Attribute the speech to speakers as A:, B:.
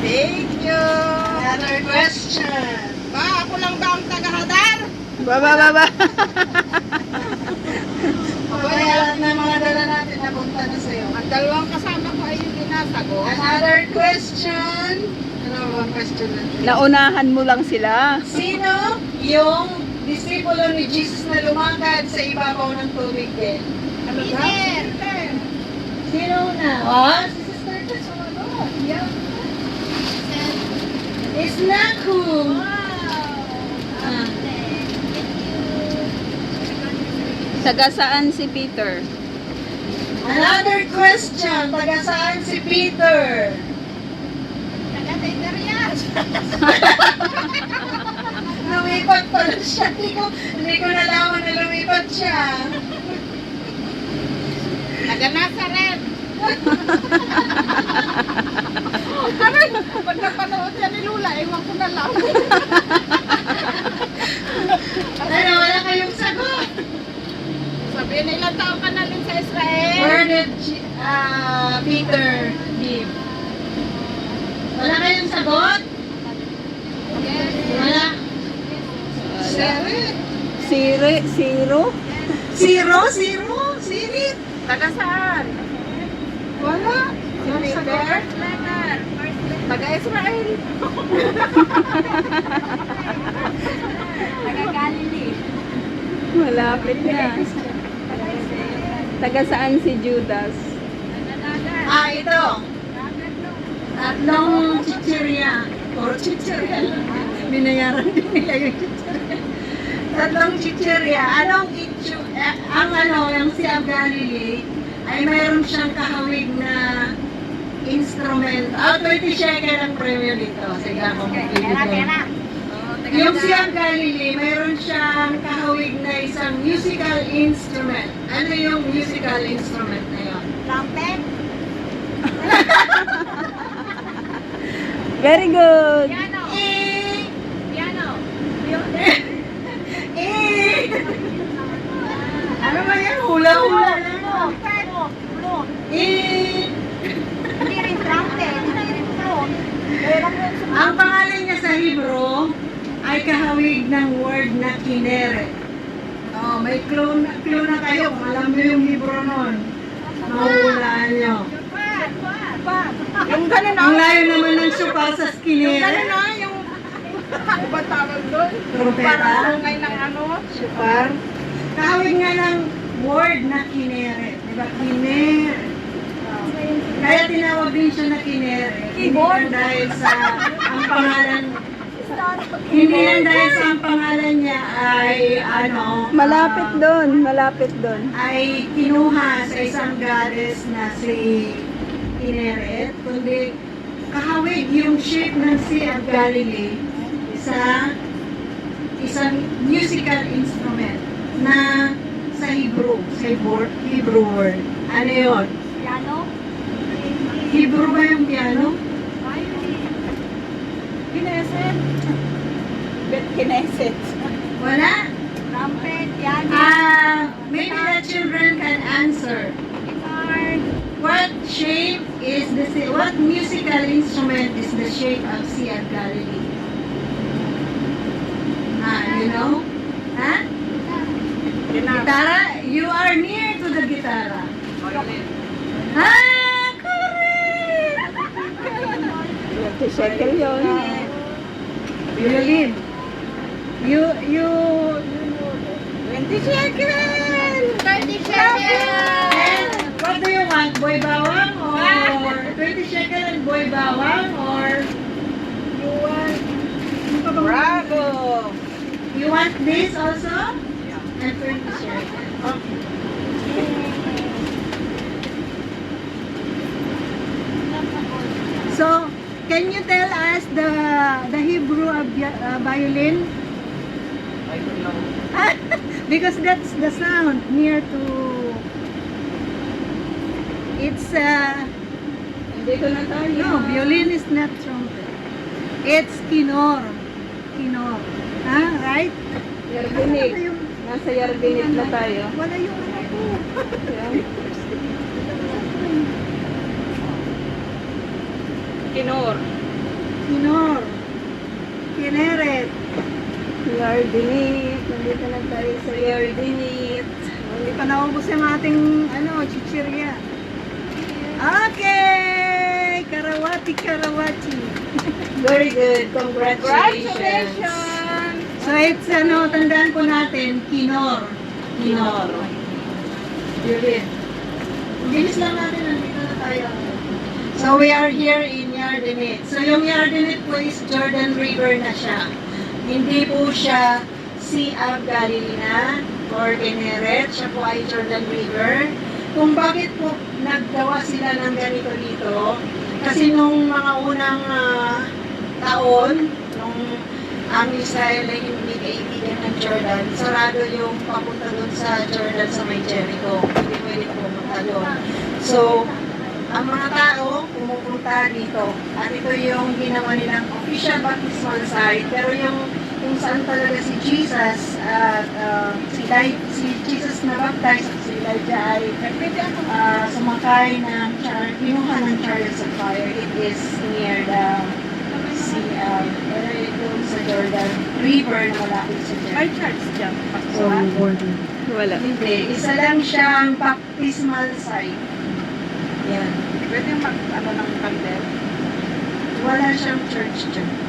A: Thank you.
B: Another question.
A: Ba, ako lang ba ang tagahadar?
C: Baba.
B: Kaya lahat ng mga dala natin napunta na sa'yo.
A: Ang dalawang kasama ko ay yung dinasagot.
B: Another question. Ano bang question natin?
C: Naunahan mo lang sila.
B: Sino yung disipulo ni Jesus na lumakad sa ibabaw ng tubig din?
A: Ano ba? Peter.
B: Sino na? Oh, si Sister Tess sumagot. Yeah. It's Naku. Ah.
C: Taga saan si Peter?
B: Another question. Taga saan si Peter?
A: Taga-Tenderias.
B: Lumipat pala siya. Hindi ko nalaman na lumipat siya.
A: Taga-Nazaret. Aray, pag napanood yan ni Lula, ewan ko na lang.
B: Ano, wala kayong sagot.
A: Sabihin na ilang taon ka na rin sa Israel.
B: Where did Peter live? Wala kayong sagot?
A: Yes.
B: Wala.
C: Zero?
B: Zero? Sirit?
A: Taga saan?
B: Wala.
A: Si Peter? Taga-Israel. Taga-Galilee.
C: Malapit na. Taga saan si Judas?
B: Ito. Tatlong chichirya. Or chichirya lang. Binayaran din nila yung chichirya. Tatlong chichirya. Yung si Galilee ay mayroon siyang kahawig na instrument. 20 shekel ang premyo dito. Sige ako magbibigay. Yung si Galilee, mayroon siyang kahawig na isang musical instrument. Ano yung musical instrument na yun?
A: Trumpet.
C: Very good.
A: Piano. Piano.
B: Ano ba yan? Hula-hula lang.
A: Trumpet. Flute. Hindi rin trumpet. Hindi rin flute.
B: Ang pangalan niya sa Hebrew ay kahawig ng word na kineret. Oh, may clue na kayo kung alam niyo yung Hebrew nun. Mahuhulaan niyo.
A: Yung gano'n
B: Ang layo naman ng supa sa
A: Yung
B: kineret.
A: gano'n na, yung... Ano ba tawag doon?
B: Trompeta?
A: Parang sungay ng ano?
B: Supar. Kahawig nga ng word na kineret. Diba? Kineret. Kaya tinawag din siya na kineret. Hindi lang dahil sa ang pangalan. Hindi lang dahil sa ang pangalan niya ay
C: Malapit doon.
B: ay kinuha sa isang goddess na si Kineret, kundi kahawig yung shape ng Sea of Galilee sa isang musical instrument na sa Hebrew word. Ano yun?
A: Piano?
B: Hebrew ba yung piano?
A: Kineset?
C: Kineset.
B: Wala?
A: Trumpet? Piano?
B: Maybe the children can answer.
A: Guitar?
B: What shape is what musical instrument is the shape of Sea of Galilee? You know? Huh? Gitara? You are near to the gitara. Correct!
C: 20 shekel yun.
B: Violin. You
A: 20 shekel! 30 shekel!
B: And what do you want? Boy bawang or 20 shekel and boy bawang or
A: You want? Bravo!
B: you want this also? And 20 shekel. Okay. So, can you tell us the Hebrew of violin? Because that's the sound near to. It's
C: Dito na tayo.
B: no, violin is not trumpet. It's kinor. Kinor. Right?
C: Yarbinig.
B: Ano yung-
C: Nasa Yarbinig na tayo.
B: Wala yung ano ko.
C: Yan. Kinor.
B: Kinor, Kineret,
C: Yardenit. Nandito na tayo sa Yardenit.
B: hindi pa naubos yung ating chichirya. Okay! Karawati, Karawati.
C: Very good. Congratulations.
A: Congratulations!
B: So it's tandaan po natin, Kinor. Kinor. Juliet. Bilis lang natin, nandito na tayo. So we are here in Yardenit. So yung Yardenit po is Jordan River na siya. Hindi po siya Sea of Galilee na or Generet. Siya po ay Jordan River. Kung bakit po naggawa sila ng ganito dito, kasi nung mga unang taon, nung ang Israel ay hindi kaibigan ng Jordan, sarado yung papunta doon sa Jordan sa may Jericho. Hindi pwede pumunta doon. So, ang mga tao pumupunta dito. At ito yung ginawa nilang official baptismal site. Pero yung kung saan talaga si Jesus at si Jesus na baptize at si Elijah ay sumakay ng kinuha ng chariots of fire. It is near the sea, doon sa Jordan River na malapit sa Jericho.
A: May church dyan.
B: So,
C: Wala.
B: hindi. Isa lang siyang baptismal site. Yan.
A: Pwede yung ng candle.
B: Wala siyang church dyan.